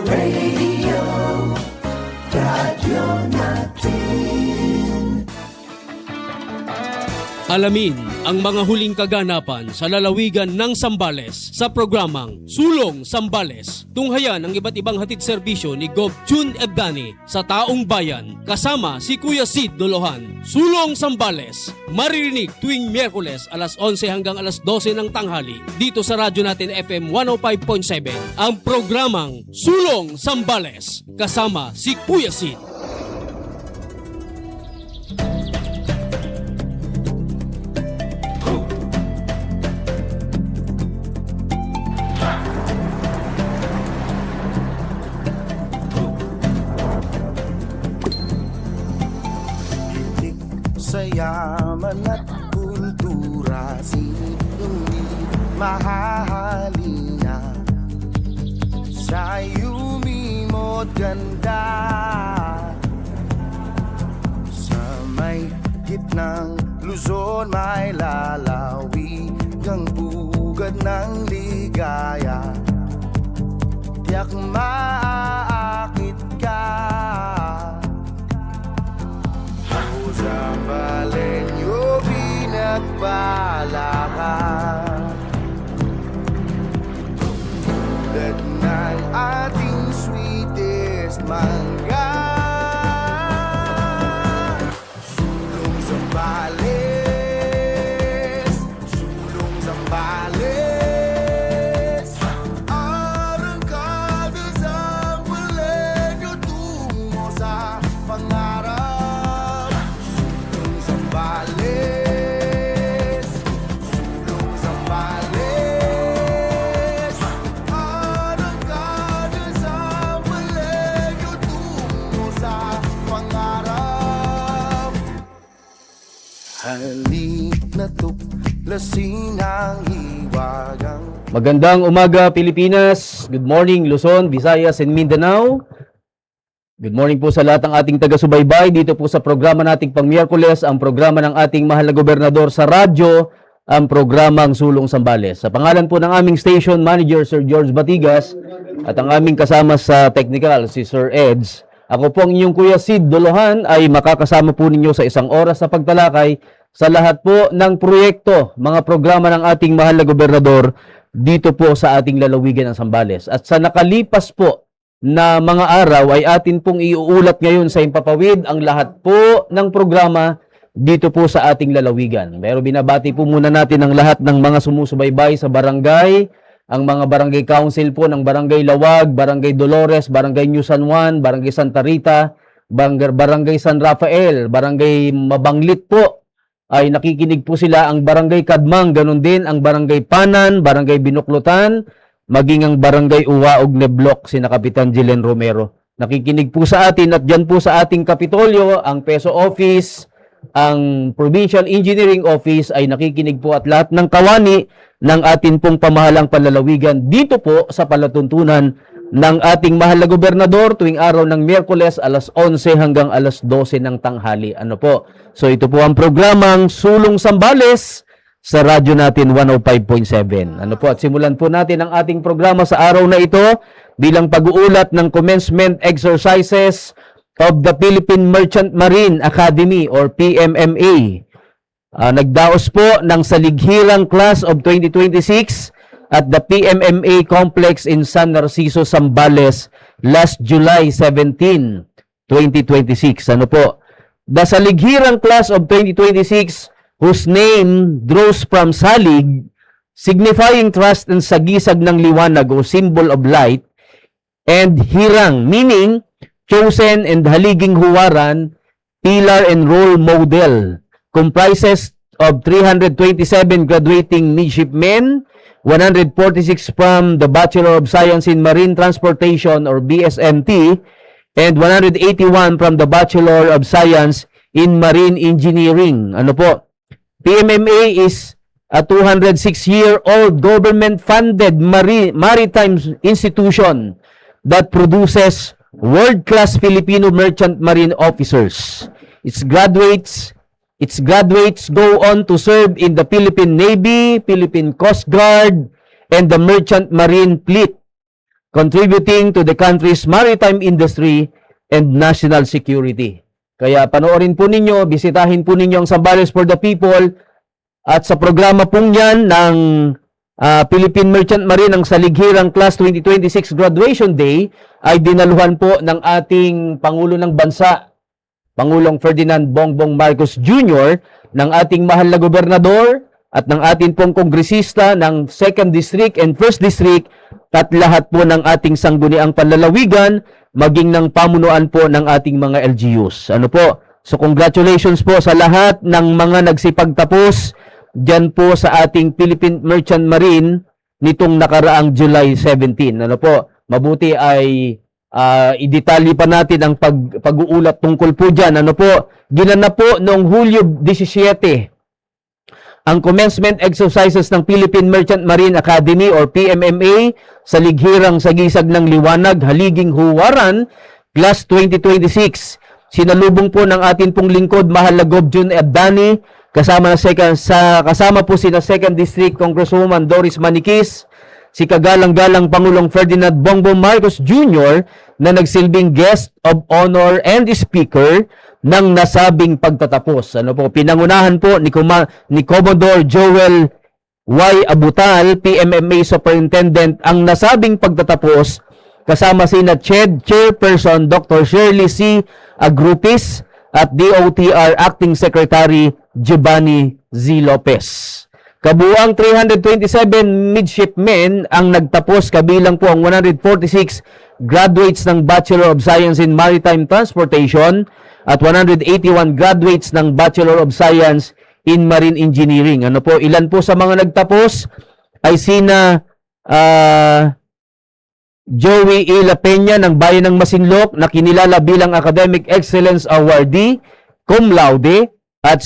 Radio, radyo natin. Alamin ang mga huling kaganapan sa lalawigan ng Zambales sa programang Sulong Zambales. Tunghayan ang iba't ibang hatid serbisyo ni Gov. June Ebdani sa taong bayan kasama si Kuya Sid Dolohan. Sulong Zambales, maririnig tuwing Miyerkules alas 11 hanggang alas 12 ng tanghali dito sa radyo natin FM 105.7. Ang programang Sulong Zambales kasama si Kuya Sid. Sa yaman at kultura, sinong di mahahalin niya? Sa yumimo't ganda, sa may gitnang Luzon, may lalawigang bugad ng ligaya. Tiyak maaakit ka Zambaleño, pinagpala ka tulad ng ating sweetest mangga. Sulong Zambales, Sulong Zambales, arangkada Zambaleño tungo sa pangarap. Zambales, Sulong Zambales, arangkada Zambaleño tungo sa pangarap. Halik na tuklasin ang hiwagang. Magandang umaga Pilipinas, good morning Luzon, Visayas and Mindanao. Good morning po sa lahat ng ating taga-subaybay dito po sa programa nating pang-Miyerkules, ang programa ng ating mahal na gobernador sa radyo, ang programang Sulong Zambales. Sa pangalan po ng aming station manager, Sir George Batigas, at ang aming kasama sa technical, si Sir Eds, ako po ang inyong Kuya Sid Dolohan ay makakasama po ninyo sa isang oras sa pagtalakay sa lahat po ng proyekto, mga programa ng ating mahal na gobernador dito po sa ating lalawigan ng Zambales. At sa nakalipas po na mga araw ay atin pong iuulat ngayon sa Himpapawid ang lahat po ng programa dito po sa ating lalawigan. Pero binabati po muna natin ang lahat ng mga sumusubaybay sa barangay, ang mga barangay council po ng Barangay Lawag, Barangay Dolores, Barangay New San Juan, Barangay Santa Rita, Barangay San Rafael, Barangay Mabanglit po, ay nakikinig po sila, ang Barangay Kadmang, ganun din ang Barangay Panan, Barangay Binuklutan, maging ang Barangay Uwaog Neblok, sina Kapitan Jilen Romero. Nakikinig po sa atin at dyan po sa ating Kapitolyo, ang PESO Office, ang Provincial Engineering Office ay nakikinig po at lahat ng kawani ng atin pong pamahalang panlalawigan dito po sa palatuntunan ng ating mahal na gobernador tuwing araw ng Miyerkules alas 11 hanggang alas 12 ng tanghali. Ano po? So ito po ang programang Sulong Zambales sa radyo natin 105.7. Ano po, at simulan po natin ang ating programa sa araw na ito bilang pag-uulat ng commencement exercises of the Philippine Merchant Marine Academy or PMMA. Nagdaos po ng salighirang class of 2026 at the PMMA complex in San Narciso, Zambales last July 17, 2026. Ano po? The salighirang class of 2026 whose name draws from salig, signifying trust and sagisag ng liwanag o symbol of light, and hirang, meaning chosen and haliging huwaran, pillar and role model, comprises of 327 graduating midshipmen, 146 from the Bachelor of Science in Marine Transportation or BSMT, and 181 from the Bachelor of Science in Marine Engineering. Ano po? PMMA is a 206-year-old government-funded maritime institution that produces world-class Filipino merchant marine officers. Its graduates go on to serve in the Philippine Navy, Philippine Coast Guard, and the Merchant Marine Fleet. contributing to the country's maritime industry and national security. Kaya panoorin po ninyo, bisitahin po ninyo ang Zambales for the People at sa programa pong yan ng Philippine Merchant Marine ang salighirang Class 2026 Graduation Day ay dinaluhan po ng ating Pangulo ng Bansa, Pangulong Ferdinand Bongbong Marcos Jr., ng ating mahal na gobernador at ng ating pong kongresista ng 2nd District and 1st District at lahat po ng ating sangguniang panlalawigan maging ng pamunuan po ng ating mga LGUs. Ano po? So congratulations po sa lahat ng mga nagsipagtapos dyan po sa ating Philippine Merchant Marine nitong nakaraang July 17. Ano po? Mabuti ay idetalye pa natin ang pag-uulat tungkol po dyan. Ano po? Ginanap po noong Hulyo 17 ang commencement exercises ng Philippine Merchant Marine Academy or PMMA sa lighirang sagisag ng liwanag, Haliging Huwaran, Class 2026. Sinalubong po ng atin pong lingkod, mahal na Gov. June Ebdani, kasama po sina 2nd District Congresswoman Doris Maniquis, si kagalang-galang Pangulong Ferdinand Bongbong Marcos Jr. na nagsilbing guest of honor and speaker ng nasabing pagtatapos. Ano po, pinangunahan po ni Commodore Joel Y. Abutal, PMMA Superintendent, ang nasabing pagtatapos kasama sina Chairperson Dr. Shirley C. Agrupis at DOTR Acting Secretary Giovanni Z. Lopez. Kabuang 327 midshipmen ang nagtapos, kabilang po ang 146 graduates ng Bachelor of Science in Maritime Transportation at 181 graduates ng Bachelor of Science in Marine Engineering. Ano po, ilan po sa mga nagtapos ay sina Joey E. La Peña ng Bayan ng Masinloc na kinilala bilang Academic Excellence Awardee, cum laude, at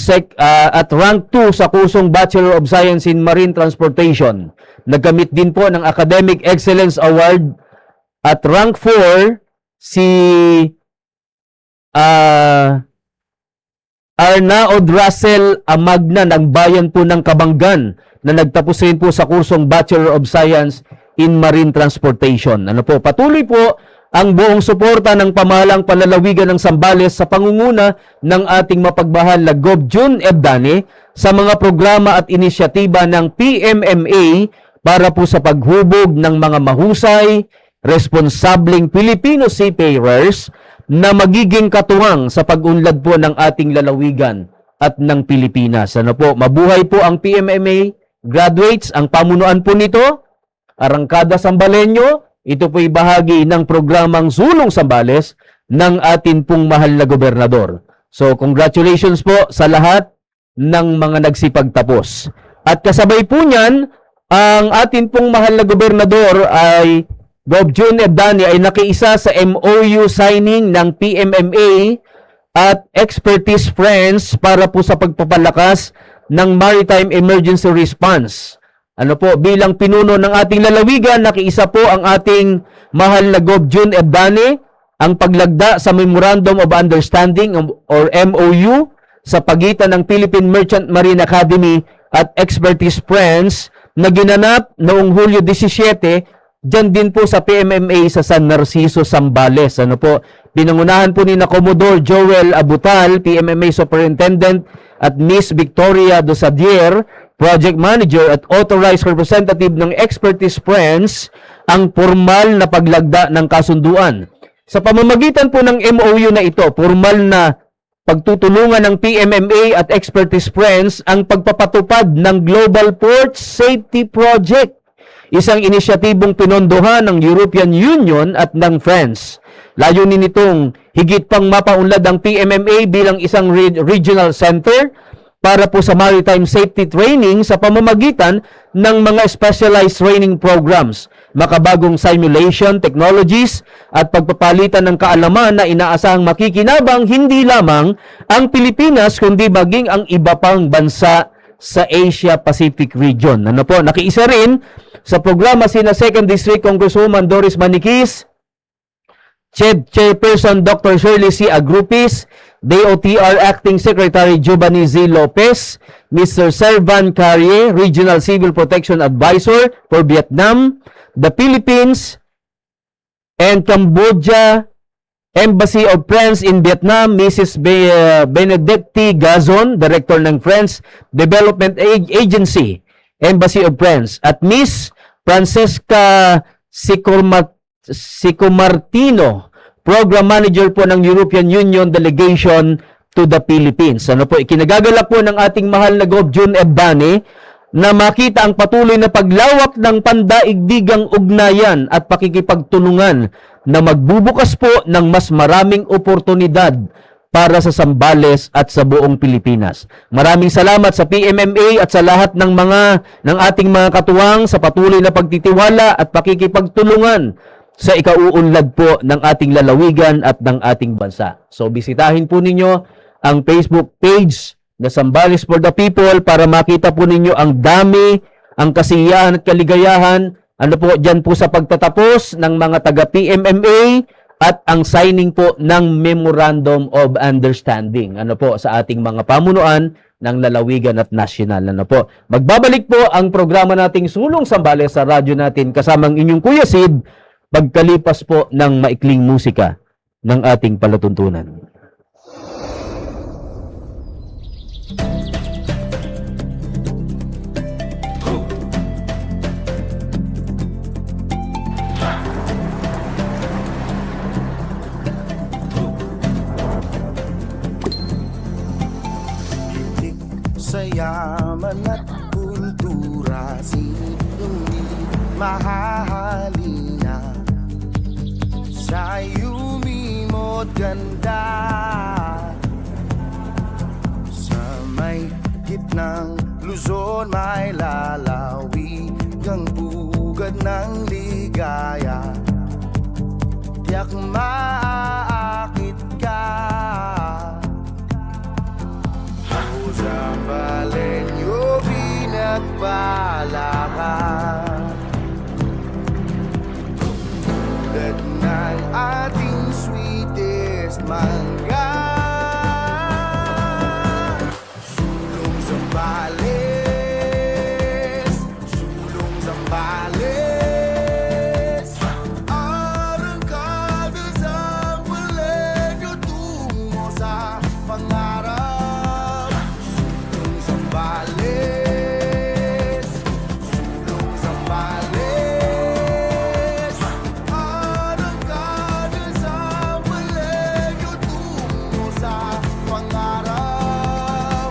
rank 2 sa kursong Bachelor of Science in Marine Transportation. Nagkamit din po ng Academic Excellence Award at rank 4 si Arnaud Russell Amagna ng Bayan po ng Kabanggan na nagtapos rin po sa kursong Bachelor of Science in Marine Transportation. Ano po, patuloy po ang buong suporta ng pamahalang panlalawigan ng Zambales sa pangunguna ng ating mapagmahal na Gov. June Ebdani sa mga programa at inisyatiba ng PMMA para po sa paghubog ng mga mahusay, responsableng Filipino seafarers na magiging katuwang sa pag-unlad po ng ating lalawigan at ng Pilipinas. Ano po, mabuhay po ang PMMA graduates, ang pamunuan po nito, Arangkada Sambalenyo. Ito po'y bahagi ng programang Sulong Zambales ng atin pong mahal na gobernador. So, congratulations po sa lahat ng mga nagsipagtapos. At kasabay po niyan, ang atin pong mahal na gobernador ay Gov. June Ebdani ay nakiisa sa MOU signing ng PMMA at Expertise Friends para po sa pagpapalakas ng Maritime Emergency Response. Ano po, bilang pinuno ng ating lalawigan, nakiisa po ang ating mahal na Gov. June Ebdani ang paglagda sa Memorandum of Understanding or MOU sa pagitan ng Philippine Merchant Marine Academy at Expertise Friends na ginanap noong Hulyo 17, dyan din po sa PMMA sa San Narciso, Zambales. Ano po, pinangunahan po ni na Commodore Joel Abutal, PMMA Superintendent, at Miss Victoria Dosadier, Project Manager at Authorized Representative ng Expertise Friends, ang formal na paglagda ng kasunduan. Sa pamamagitan po ng MOU na ito, formal na pagtutulungan ng PMMA at Expertise Friends ang pagpapatupad ng Global Port Safety Project, isang inisyatibong pinondohan ng European Union at ng France. Layunin nitong higit pang mapaunlad ang PMMA bilang isang regional center para po sa maritime safety training sa pamamagitan ng mga specialized training programs, makabagong simulation technologies at pagpapalitan ng kaalaman na inaasahang makikinabang hindi lamang ang Pilipinas kundi maging ang iba pang bansa sa Asia-Pacific region. Ano po, nakiisa rin sa programa sina 2nd District Congresswoman Doris Maniquis, Chairperson Dr. Shirley C. Agrupis, DOTR Acting Secretary Giovanni Z. Lopez, Mr. Servan Carrier, Regional Civil Protection Advisor for Vietnam, the Philippines, and Cambodia Embassy of France in Vietnam, Mrs. Benedicte Gazon, Director ng French Development Agency, Embassy of France, at Miss Francesca Sicomartino, Program Manager po ng European Union Delegation to the Philippines. Ano po, ikinagagalak po ng ating mahal na Gov. June Ebdane na makita ang patuloy na paglawak ng pandaigdigang ugnayan at pakikipagtulungan na magbubukas po ng mas maraming oportunidad para sa Zambales at sa buong Pilipinas. Maraming salamat sa PMMA at sa lahat ng ating mga katuwang sa patuloy na pagtitiwala at pakikipagtulungan sa ikauunlad po ng ating lalawigan at ng ating bansa. So bisitahin po ninyo ang Facebook page na Zambales for the People para makita po ninyo ang dami, ang kasiyahan at kaligayahan, ano po dyan po sa pagtatapos ng mga taga-PMMA at ang signing po ng Memorandum of Understanding, ano po, sa ating mga pamunuan ng lalawigan at nasyonal. Ano po. Magbabalik po ang programa nating Sulong Zambales sa radyo natin kasamang inyong Kuya Sid, pagkalipas po ng maikling musika ng ating palatuntunan. Sa yaman at kultura, sinong di mahahalina sa yumimo't ganda. Sa may gitnang Luzon, may lalawigang bugad ng ligaya. Tiyak maaakit ka. Zambaleño, pinagpala ka tulad ng ating sweetest mangga. Sulong Zambales, Sulong Zambales, arangkada Zambaleño tungo sa pangarap. Zambales, Sulong Zambales, arangkada Zambaleño tungo sa pangarap.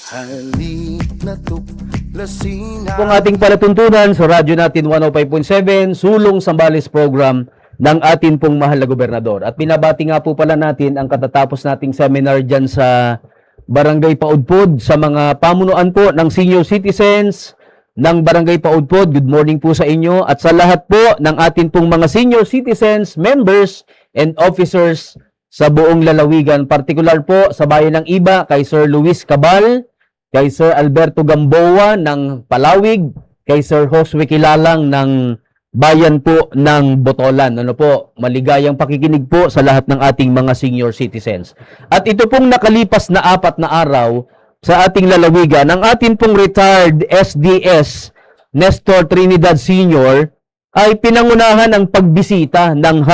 Halik na tuklasin Ang ating palatuntunan sa radyo natin 105.7, Sulong Zambales program ng atin pong mahal na gobernador. At binabati nga po pala natin ang katatapos nating seminar dyan sa Barangay Paudpod sa mga pamunuan po ng senior citizens ng Barangay Paudpod. Good morning po sa inyo at sa lahat po ng atin pong mga senior citizens, members, and officers sa buong lalawigan. Partikular po sa bayan ng Iba, kay Sir Luis Cabal, kay Sir Alberto Gamboa ng Palawig, kay Sir Josue Kilalang ng bayan po ng Botolan. Ano po, maligayang pakikinig po sa lahat ng ating mga senior citizens. At ito pong nakalipas na 4 na araw sa ating lalawigan, ang ating pong retired SDS Nestor Trinidad Sr. ay pinangunahan ang pagbisita ng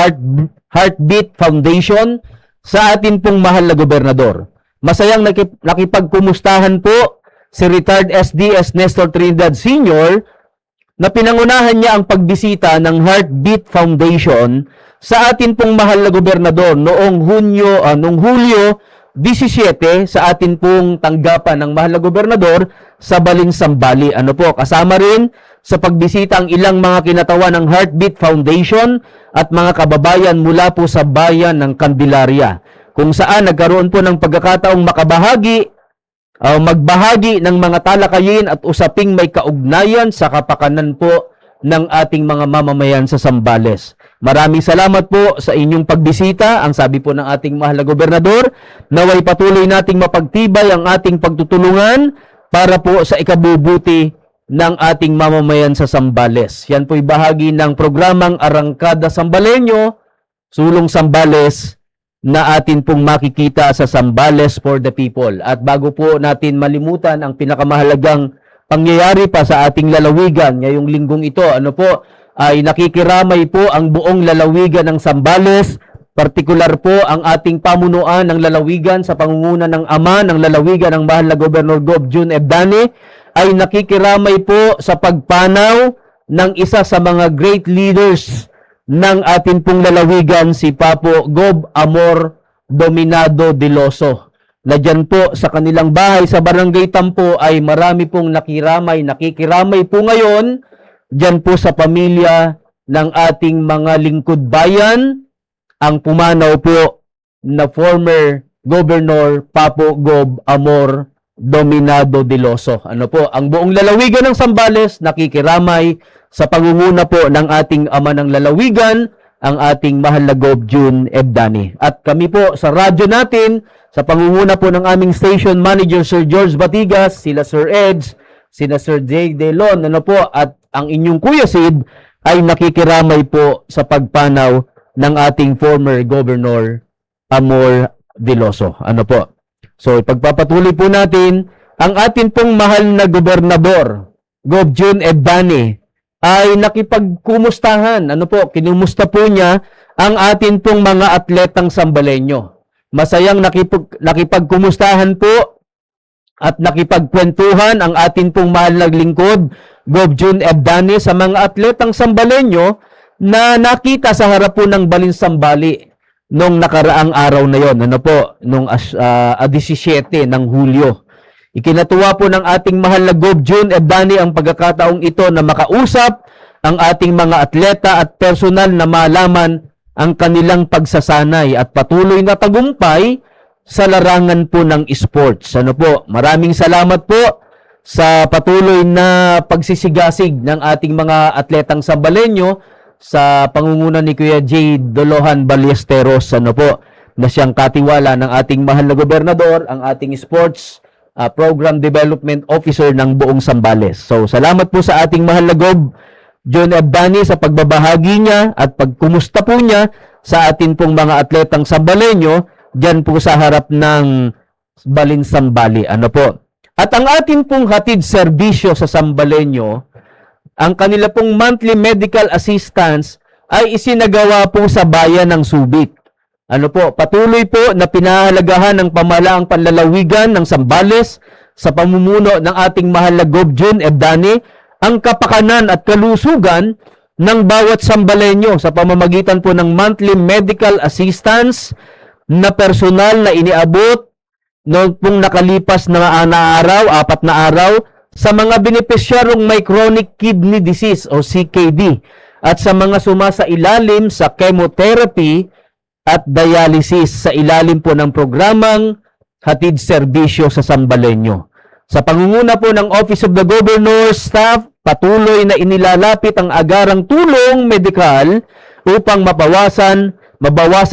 Heartbeat Foundation sa ating pong mahal na gobernador. Masayang nakipagkumustahan po si retired SDS Nestor Trinidad Sr. na pinangunahan niya ang pagbisita ng Heartbeat Foundation sa atin pong mahal na gobernador noong Hulyo 17 sa atin pong tanggapan ng mahal na gobernador sa Balinsambali. Ano po, kasama rin sa pagbisita ang ilang mga kinatawan ng Heartbeat Foundation at mga kababayan mula po sa bayan ng Candelaria, kung saan nagkaroon po ng pagkakataong magbahagi ng mga talakayin at usaping may kaugnayan sa kapakanan po ng ating mga mamamayan sa Zambales. Maraming salamat po sa inyong pagbisita. Ang sabi po ng ating mahal na gobernador, naway patuloy nating mapagtibay ang ating pagtutulungan para po sa ikabubuti ng ating mamamayan sa Zambales. Yan po'y bahagi ng programang Arangkada Zambaleño, Sulong Zambales, na atin pong makikita sa Zambales for the People. At bago po natin malimutan ang pinakamahalagang pangyayari pa sa ating lalawigan ngayong linggong ito, ano po, ay nakikiramay po ang buong lalawigan ng Zambales, partikular po ang ating pamunuan ng lalawigan sa pangunguna ng ama ng lalawigan ng mahal na Gobernador Gob June Ebdani, ay nakikiramay po sa pagpanaw ng isa sa mga great leaders ng ating pong lalawigan, si Papo Gob Amor Dominado Diloso. Na dyan po sa kanilang bahay sa Barangay Tampo ay marami pong nakikiramay po ngayon dyan po sa pamilya ng ating mga lingkod bayan, ang pumanaw po na former Governor Papo Gob Amor Dominado Diloso. Ano po, ang buong lalawigan ng Zambales nakikiramay sa pangunguna po ng ating ama ng lalawigan, ang ating mahal na Gob June Ebdani. At kami po sa radyo natin, sa pangunguna po ng aming station manager Sir George Batigas, sila Sir Eds, sila Sir Jay Delon, ano po, at ang inyong Kuya Sid ay nakikiramay po sa pagpanaw ng ating former Governor Amor Diloso. Ano po? So, ipagpapatuloy po natin ang ating pong mahal na gobernador, Gob June Ebdani, ay nakipagkumustahan. Ano po? Kinumusta po niya ang atin pong mga atletang Sambalenyo. Masayang nakipagkumustahan po at nakipagkwentuhan ang atin pong mahal na lingkod, Gob June Ebdani, sa mga atletang Sambalenyo na nakita sa harap po ng Balinsambali nung nakaraang araw na yon, ano po, nung 17 ng Hulyo. Ikinatuwa po ng ating mahal na Gob June Ebdani ang pagkakataong ito na makausap ang ating mga atleta at personal na malaman ang kanilang pagsasanay at patuloy na tagumpay sa larangan po ng sports. Ano po, maraming salamat po sa patuloy na pagsisigasig ng ating mga atletang Sambalenyo sa pangunguna ni Kuya J. Dolohan Ballesteros, ano po, na siyang katiwala ng ating mahal na gobernador, ang ating sports program development officer ng buong Zambales. So, salamat po sa ating mahal na Gob June Ebdani sa pagbabahagi niya at pagkumusta po niya sa atin pong mga atletang Sambalenyo dyan po sa harap ng Balinsambali. Ano po? At ang atin pong hatid serbisyo sa Sambalenyo, ang kanila pong monthly medical assistance ay isinagawa po sa bayan ng Subic. Ano po, patuloy po na pinahalagahan ng pamahalaang panlalawigan ng Zambales sa pamumuno ng ating mahal na Gob June Ebdani ang kapakanan at kalusugan ng bawat Sambalenyo sa pamamagitan po ng monthly medical assistance na personal na iniabot noong pong nakalipas na araw, 4 na araw, sa mga benepisyarong may chronic kidney disease o CKD at sa mga sumasailalim sa chemotherapy at dialysis sa ilalim po ng programang Hatid Serbisyo sa Sambalenyo. Sa pangunguna po ng Office of the Governor's staff, patuloy na inilalapit ang agarang tulong medikal upang mabawasan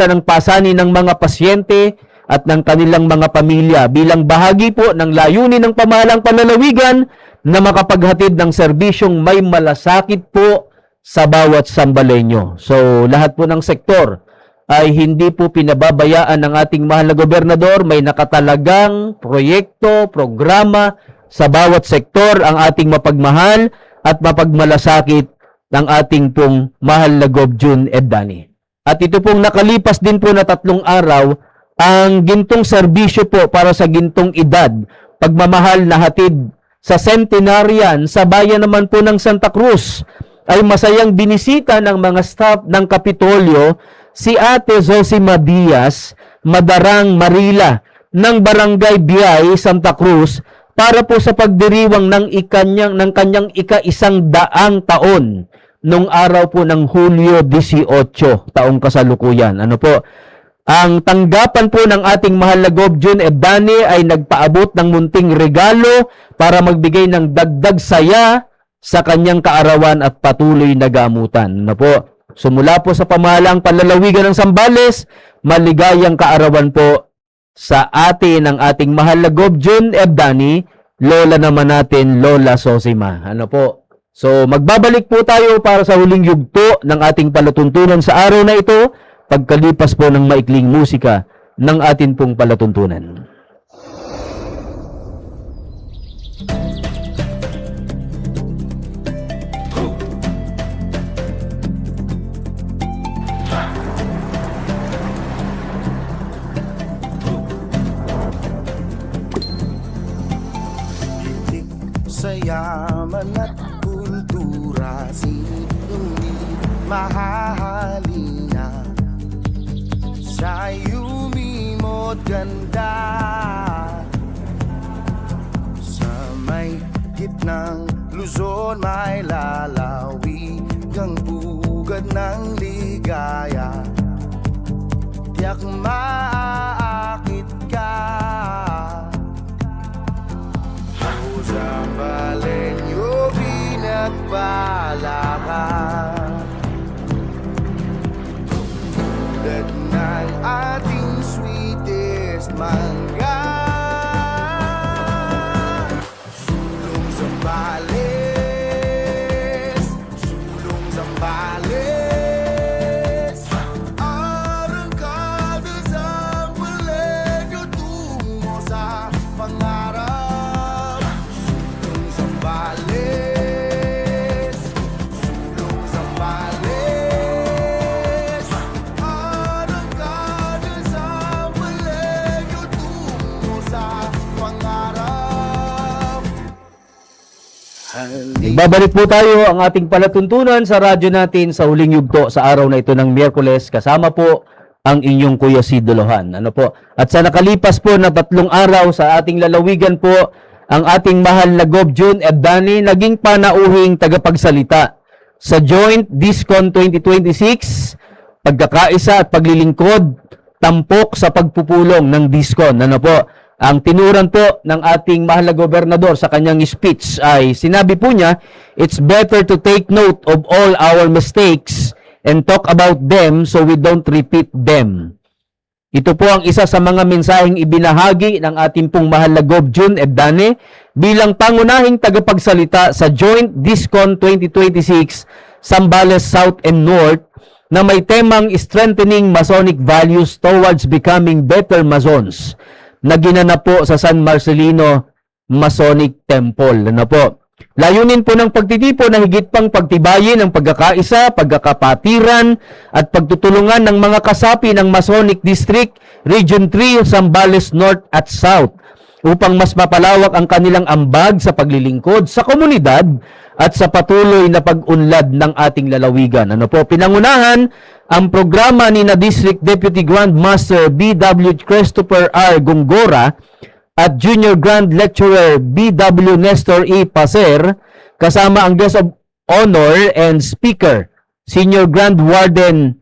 ang pasanin ng mga pasyente at ng kanilang mga pamilya bilang bahagi po ng layunin ng pamahalang panlalawigan na makapaghatid ng serbisyong may malasakit po sa bawat Sambalenyo. So, lahat po ng sektor ay hindi po pinababayaan ng ating mahal na gobernador. May nakatalagang proyekto, programa sa bawat sektor ang ating mapagmahal at mapagmalasakit ng ating pong mahal na Gob June Ebdani. At ito pong nakalipas din po na 3 araw, ang gintong serbisyo po para sa gintong edad, pagmamahal na hatid sa centenarian sa bayan naman po ng Santa Cruz, ay masayang binisita ng mga staff ng Kapitolyo si Ate Zosima Diaz Madarang Marila ng Barangay Biyay, Santa Cruz para po sa pagdiriwang ng kanyang ika-100 taon nung araw po ng Hulyo 18, taong kasalukuyan. Ano po? Ang tanggapan po ng ating mahal na Gob June Ebdani ay nagpaabot ng munting regalo para magbigay ng dagdag saya sa kanyang kaarawan at patuloy na gamutan. Ano po? Sumula po sa pamahalaang panlalawigan ng Zambales, maligayang kaarawan po sa atin ng ating mahal na Gob June Ebdani, lola naman natin, Lola Zosima. Ano po? So, magbabalik po tayo para sa huling yugto ng ating palatuntunan sa araw na ito, pagkalipas po ng maikling musika ng atin pong palatuntunan. yaman at kultura, sinong di mahahalina sa yumimo't ganda. Sa may gitnang Luzon may lalawigang pugad ng ligaya, tiyak maaakit ka. Zambaleño, pinagpala ka, tulad ng ating sweetest mangga. Sulong Zambales, sulong Zambales, arangkada Zambaleño tungo sa pangarap. Zambales, sulong Zambales, arangkada Zambaleño tungo sa pangarap. Babalik po tayo ang ating palatuntunan sa radyo natin sa huling yugto sa araw na ito ng Miyerkules. Kasama po ang inyong Kuya Sidolohan. Ano po? At sa nakalipas po na 3 araw sa ating lalawigan po, ang ating mahal na Gov. June Ebdani naging panauhing tagapagsalita sa Joint Discon 2026, pagkakaisa at paglilingkod, tampok sa pagpupulong ng Discon. Ano po? Ang tinuran po ng ating mahal na gobernador sa kanyang speech ay sinabi po niya, "It's better to take note of all our mistakes and talk about them so we don't repeat them." Ito po ang isa sa mga mensaheng ibinahagi ng ating pong mahal na Gov. June Ebdani bilang pangunahing tagapagsalita sa Joint Discon 2026 Zambales South and North na may temang Strengthening Masonic Values Towards Becoming Better Masons na ginanap po sa San Marcelino Masonic Temple. Ano po? Layunin po ng pagtitipon na higit pang pagtibayin ang pagkakaisa, pagkakapatiran at pagtutulungan ng mga kasapi ng Masonic District, Region 3, Zambales North at South upang mas mapalawak ang kanilang ambag sa paglilingkod sa komunidad at sa patuloy na pag-unlad ng ating lalawigan. Ano po? Pinangunahan ang programa ni na District Deputy Grand Master B.W. Christopher R. Gongora at Junior Grand Lecturer B.W. Nestor E. Paser, kasama ang Guest of Honor and Speaker, Senior Grand Warden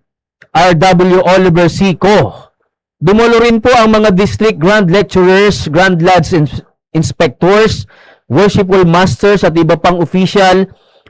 R.W. Oliver C. Ko. Dumulo rin po ang mga District Grand Lecturers, Grand Lads Inspectors, Worshipful Masters at iba pang official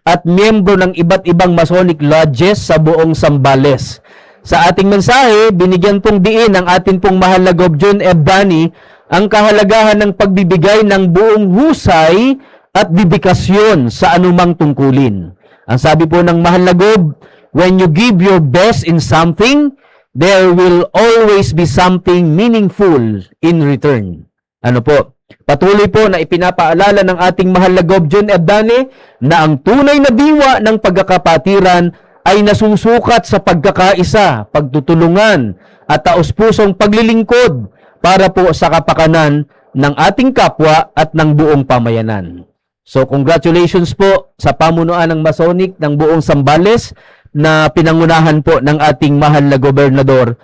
at miyembro ng iba't ibang Masonic Lodges sa buong Zambales. Sa ating mensahe, binigyan pong diin ng atin pong mahal na Gov. June Ebdani ang kahalagahan ng pagbibigay ng buong husay at dedikasyon sa anumang tungkulin. Ang sabi po ng mahal na Gov, "When you give your best in something, there will always be something meaningful in return." Ano po? Patuloy po na ipinapaalala ng ating mahal na Gov. June Ebdani na ang tunay na diwa ng pagkakapatiran ay nasusukat sa pagkakaisa, pagtutulungan at taos-pusong paglilingkod para po sa kapakanan ng ating kapwa at ng buong pamayanan. So congratulations po sa pamunuan ng Masonic ng buong Zambales na pinangunahan po ng ating mahal na gobernador,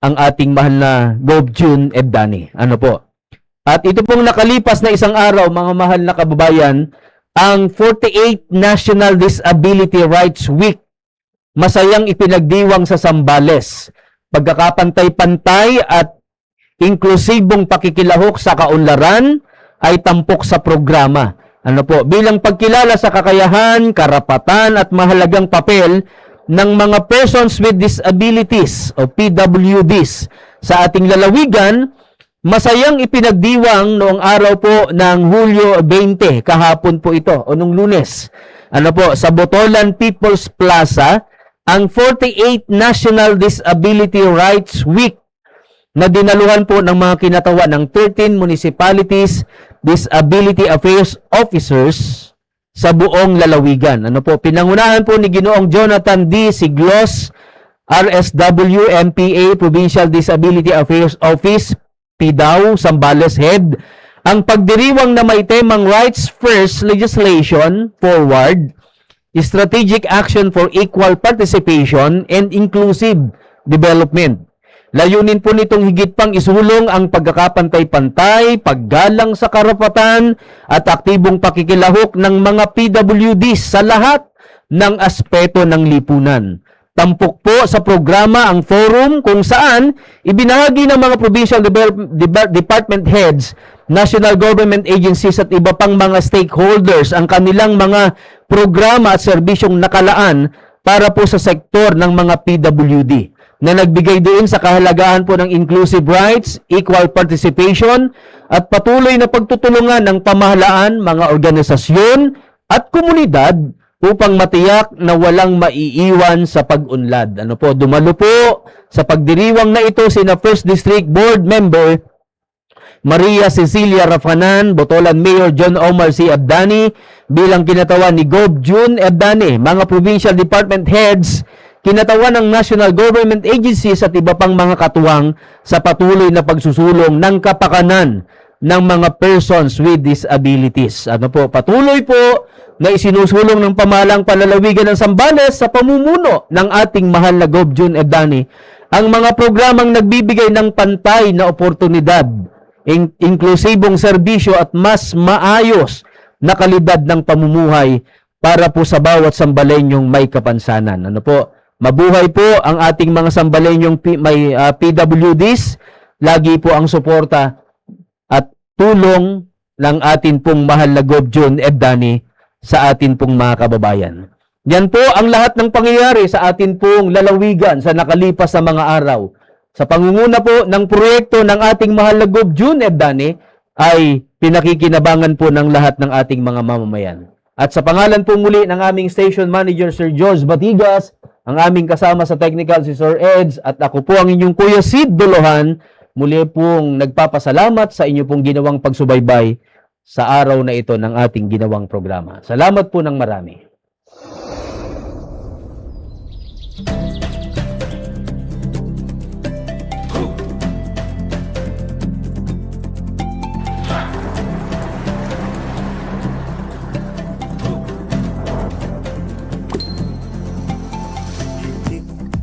ang ating mahal na Gov. June Ebdani. Ano po? At ito pong nakalipas na isang araw, mga mahal na kababayan, ang 48th National Disability Rights Week masayang ipinagdiwang sa Zambales. Pagkakapantay-pantay at inklusibong pakikilahok sa kaunlaran ay tampok sa programa. Ano po? Bilang pagkilala sa kakayahan, karapatan at mahalagang papel ng mga persons with disabilities o PWDs sa ating lalawigan, masayang ipinagdiwang noong araw po ng Hulyo 20, kahapon po ito, o nung Lunes. Ano po, sa Botolan People's Plaza, ang 48th National Disability Rights Week na dinaluhan po ng mga kinatawa ng 13 municipalities Disability Affairs Officers sa buong lalawigan. Ano po, pinangunahan po ni Ginoong Jonathan D. Siglos, RSW, MPA, Provincial Disability Affairs Office, PDAW, Zambales Head, ang pagdiriwang na may temang Rights First legislation forward, strategic action for equal participation and inclusive development. Layunin po nitong higit pang isulong ang pagkakapantay-pantay, paggalang sa karapatan at aktibong pakikilahok ng mga PWDs sa lahat ng aspeto ng lipunan. Tampok po sa programa ang forum kung saan ibinahagi ng mga provincial department heads, national government agencies at iba pang mga stakeholders ang kanilang mga programa at serbisyong nakalaan para po sa sektor ng mga PWD na nagbigay din sa kahalagahan po ng inclusive rights, equal participation at patuloy na pagtutulungan ng pamahalaan, mga organisasyon at komunidad upang matiyak na walang maiiwan sa pag-unlad. Ano po, dumalo po sa pagdiriwang na ito sina First District Board Member Maria Cecilia Rafanan, Botolan Mayor John Omar C. Abdani, bilang kinatawan ni Gov. June Abdani, mga provincial department heads, kinatawan ng national government agencies at iba pang mga katuwang sa patuloy na pagsusulong ng kapakanan ng mga persons with disabilities. Ano po, patuloy po na isinusulong ng pamahalang palalawigan ng Zambales sa pamumuno ng ating mahal na Gov. June Abdani ang mga programang nagbibigay ng pantay na oportunidad, inklusibong serbisyo at mas maayos na kalidad ng pamumuhay para po sa bawat Sambalenyong may kapansanan. Ano po, mabuhay po ang ating mga Sambalenyong may PWDs. Lagi po ang suporta at tulong ng atin pong mahal na Gov. June Abdani sa atin pong mga kababayan. Yan po ang lahat ng pangyayari sa atin pong lalawigan sa nakalipas na mga araw. Sa pangunguna po ng proyekto ng ating mahal na Gov. June Abdani ay pinakikinabangan po ng lahat ng ating mga mamamayan. At sa pangalan po muli ng aming station manager Sir George Batigas, ang aming kasama sa technical si Sir Eds at ako po ang inyong Kuya Sid Dolohan, muli pong nagpapasalamat sa inyo pong ginawang pagsubaybay sa araw na ito ng ating ginawang programa. Salamat po ng marami.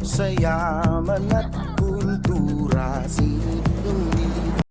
Sa yaman at kultura, silbi